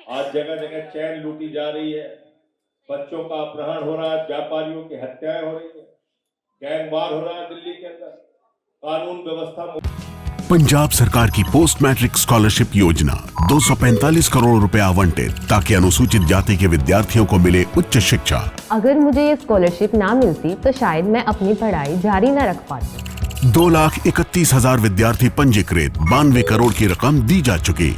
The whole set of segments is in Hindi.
आज जगह जगह चैन लूटी जा रही है, बच्चों का अपहरण हो रहा है, व्यापारियों की हत्याएं हो रही है, गैंगवार हो रहा है दिल्ली के अंदर, कानून व्यवस्था। पंजाब सरकार की पोस्ट मैट्रिक स्कॉलरशिप योजना 245 करोड़ रुपए आवंटित ताकि अनुसूचित जाति के विद्यार्थियों को मिले उच्च शिक्षा। अगर मुझे ये स्कॉलरशिप ना मिलती तो शायद मैं अपनी पढ़ाई जारी न रख पाती। 2,31,000 विद्यार्थी पंजीकृत, 92 करोड़ की रकम दी जा चुकी।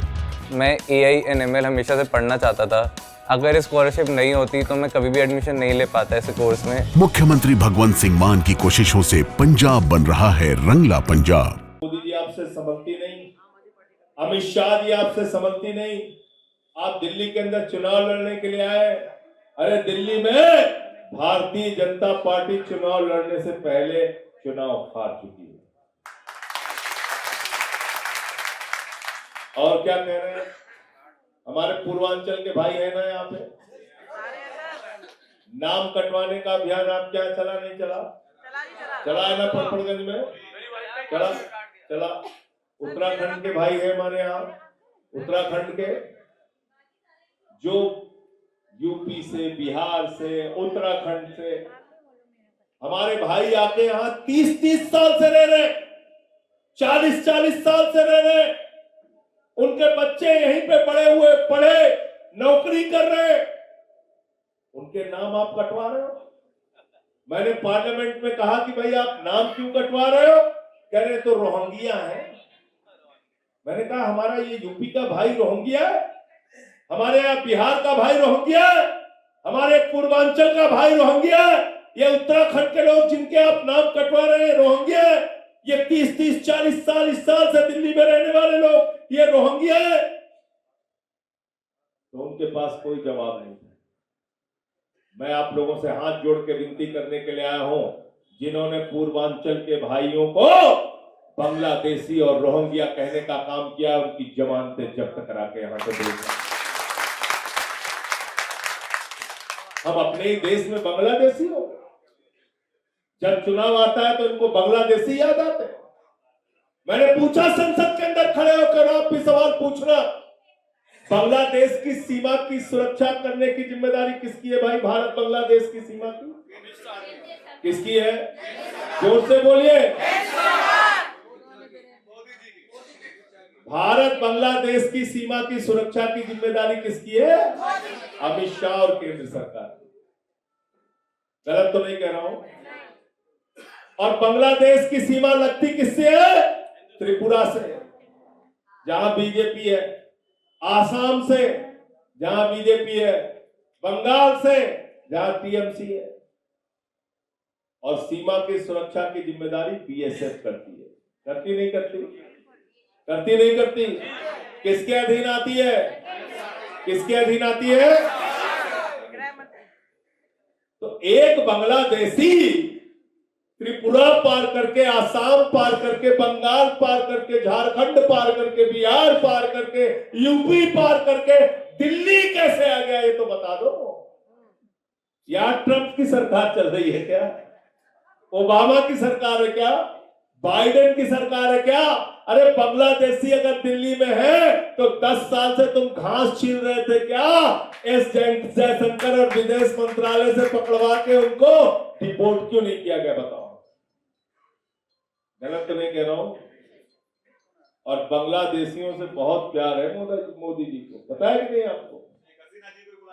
मैं AI/ML हमेशा से पढ़ना चाहता था। अगर ये स्कॉलरशिप नहीं होती तो मैं कभी भी एडमिशन नहीं ले पाता ऐसे कोर्स में। मुख्यमंत्री भगवंत सिंह मान की कोशिशों से पंजाब बन रहा है रंगला पंजाब। मोदी जी आपसे संभलती नहीं, अमित शाह जी आपसे संभलती नहीं। आप दिल्ली के अंदर चुनाव लड़ने के लिए आए। अरे दिल्ली में भारतीय जनता पार्टी चुनाव लड़ने से पहले चुनाव हार चुकी है। और क्या कह रहे हैं, हमारे पूर्वांचल के भाई है ना यहाँ पे, नाम कटवाने का अभियान आप क्या चला नहीं चला? चला है ना फरफड़गंज में? चला। उत्तराखंड के भाई है हमारे यहाँ, उत्तराखंड के जो यूपी से, बिहार से, उत्तराखंड से हमारे भाई आके यहाँ 30-30 साल से रह रहे, 40-40 साल से रह रहे। उनके बच्चे यहीं पे बड़े हुए, पढ़े, नौकरी कर रहे, उनके नाम आप कटवा रहे हो। मैंने पार्लियामेंट में कहा कि भाई आप नाम क्यों कटवा रहे हो? कह रहे तो रोहिंग्या है। मैंने कहा हमारा ये यूपी का भाई रोहिंग्या है, हमारे यहाँ बिहार का भाई रोहिंग्या है, हमारे पूर्वांचल का भाई रोहिंग्या है, ये उत्तराखंड के लोग जिनके आप नाम कटवा रहे हैं रोहिंग्या है, ये 30-30, 40 साल, इस साल से दिल्ली में रहने वाले लोग ये रोहिंग्या है। तो उनके पास कोई जवाब नहीं था। मैं आप लोगों से हाथ जोड़ के विनती करने के लिए आया हूं, जिन्होंने पूर्वांचल के भाइयों को बांग्लादेशी और रोहिंग्या कहने का काम किया, उनकी जमानतें जब्त करा के यहां से भेजना। हम अपने ही देश में बांग्लादेशी हो गए। जब चुनाव आता है तो इनको बांग्लादेशी याद आते हैं। मैंने पूछा संसद के अंदर खड़े होकर, आप भी सवाल पूछना, बांग्लादेश की सीमा की सुरक्षा करने की जिम्मेदारी किसकी है भाई? भारत बांग्लादेश की सीमा की किसकी है? जोर से बोलिए। भारत बांग्लादेश की सीमा की सुरक्षा की जिम्मेदारी किसकी है? अमित शाह और केंद्र सरकार। गलत तो नहीं कह रहा हूं? और बांग्लादेश की सीमा लगती किससे है? त्रिपुरा से, जहां बीजेपी है, आसाम से, जहां बीजेपी है, बंगाल से, जहां टीएमसी है। और सीमा की सुरक्षा की जिम्मेदारी बीएसएफ करती है। करती नहीं करती? करती नहीं करती? किसके अधीन आती है? किसके अधीन आती है? तो एक बांग्लादेशी त्रिपुरा पार करके, आसाम पार करके, बंगाल पार करके, झारखंड पार करके, बिहार पार करके, यूपी पार करके दिल्ली कैसे आ गया, ये तो बता दो। या ट्रंप की सरकार चल रही है क्या? ओबामा की सरकार है क्या? बाइडेन की सरकार है क्या? अरे बांग्लादेशी अगर दिल्ली में है तो 10 साल से तुम घास छील रहे थे क्या? एस जयशंकर और विदेश मंत्रालय से पकड़वा के उनको डिपोर्ट क्यों नहीं किया गया? बताओ। गलत तो नहीं कह रहा हूं? और बांग्लादेशियों से बहुत प्यार है मोदी जी को, पता है कि नहीं आपको?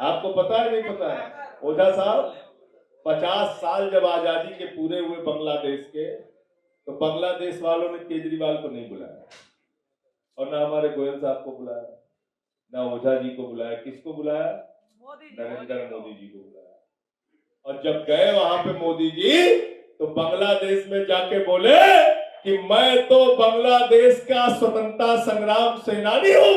आपको पता है नहीं पता है? ओझा साहब, 50 साल जब आजादी के पूरे हुए बांग्लादेश के, तो बांग्लादेश वालों ने केजरीवाल को नहीं बुलाया, और ना हमारे गोयल साहब को बुलाया, ना ओझा जी को बुलाया। किसको बुलाया? नरेंद्र मोदी जी को बुलाया। और जब गए वहां पे मोदी जी, तो बांग्लादेश में जाके बोले कि मैं तो बांग्लादेश का स्वतंत्रता संग्राम सेनानी हूं,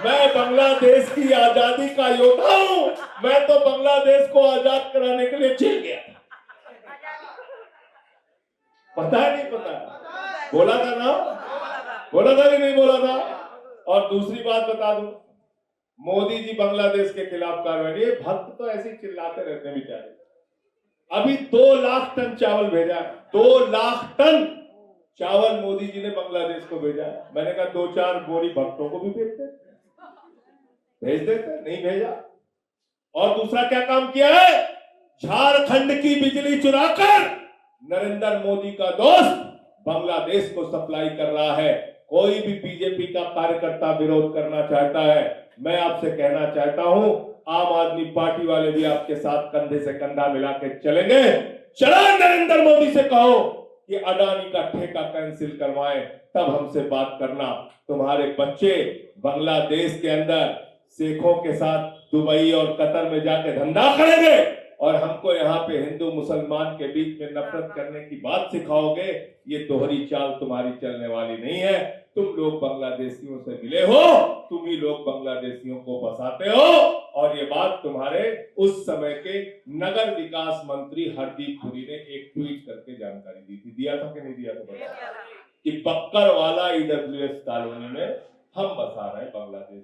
मैं बांग्लादेश की आजादी का योद्धा हूं, मैं तो बांग्लादेश को आजाद कराने के लिए जेल गया। पता है नहीं पता? बोला था ना? बोला था कि नहीं बोला था? और दूसरी बात बता दूं, मोदी जी बांग्लादेश के खिलाफ कार्रवाई, ये भक्त तो ऐसे चिल्लाते रहते हैं बेचारे। अभी 2 लाख टन चावल भेजा है, 2 लाख टन चावल मोदी जी ने बांग्लादेश को भेजा है। मैंने कहा 2-4 बोरी भक्तों को भी भेजते। भेज देते, नहीं भेजा। और दूसरा क्या काम किया है, झारखंड की बिजली चुराकर नरेंद्र मोदी का दोस्त बांग्लादेश को सप्लाई कर रहा है। कोई भी बीजेपी का कार्यकर्ता विरोध करना चाहता है, मैं आपसे कहना चाहता हूं, आम आदमी पार्टी वाले भी आपके साथ कंधे से कंधा मिला के चलेंगे। चला नरेंद्र मोदी से कहो कि अडानी का ठेका कैंसिल करवाएं, तब हमसे बात करना। तुम्हारे बच्चे बांग्लादेश के अंदर शेखों के साथ दुबई और कतर में जाके धंधा करेंगे और हमको यहाँ पे हिंदू मुसलमान के बीच में नफरत करने की बात सिखाओगे। ये दोहरी चाल तुम्हारी चलने वाली नहीं है। तुम लोग बांग्लादेशियों से मिले हो, तुम ही लोग बांग्लादेशियों को बसाते हो। और ये बात तुम्हारे उस समय के नगर विकास मंत्री हरदीप पुरी ने एक ट्वीट करके जानकारी दी थी। दिया था कि नहीं दिया था बता, कि बक्कर वाला ईडब्ल्यूएस कॉलोनी में हम बसा रहे हैं बांग्लादेश,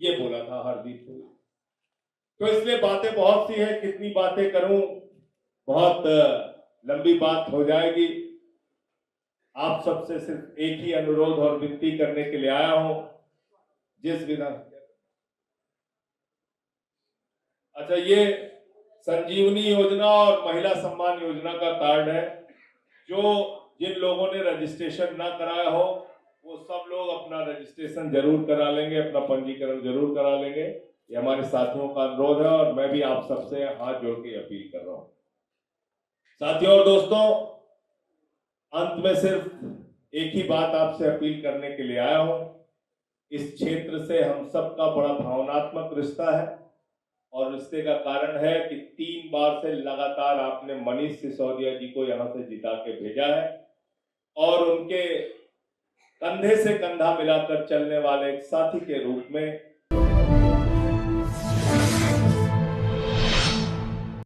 ये बोला था हरदीप पुरी। तो इसलिए बातें बहुत सी हैं, कितनी बातें करूं, बहुत लंबी बात हो जाएगी। आप सबसे सिर्फ एक ही अनुरोध और विनती करने के लिए आया हूं, जिस बिना अच्छा, ये संजीवनी योजना और महिला सम्मान योजना का कार्ड है। जो जिन लोगों ने रजिस्ट्रेशन ना कराया हो वो सब लोग अपना रजिस्ट्रेशन जरूर करा लेंगे, अपना पंजीकरण जरूर करा लेंगे। ये हमारे साथियों का अनुरोध है और मैं भी आप सबसे हाथ जोड़ के अपील कर रहा हूं। साथियों और दोस्तों, अंत में सिर्फ एक ही बात आपसे अपील करने के लिए आया हूं। इस क्षेत्र से हम सबका बड़ा भावनात्मक रिश्ता है और रिश्ते का कारण है कि 3 बार से लगातार आपने मनीष सिसोदिया जी को यहां से जिता के भेजा है और उनके कंधे से कंधा मिलाकर चलने वाले एक साथी के रूप में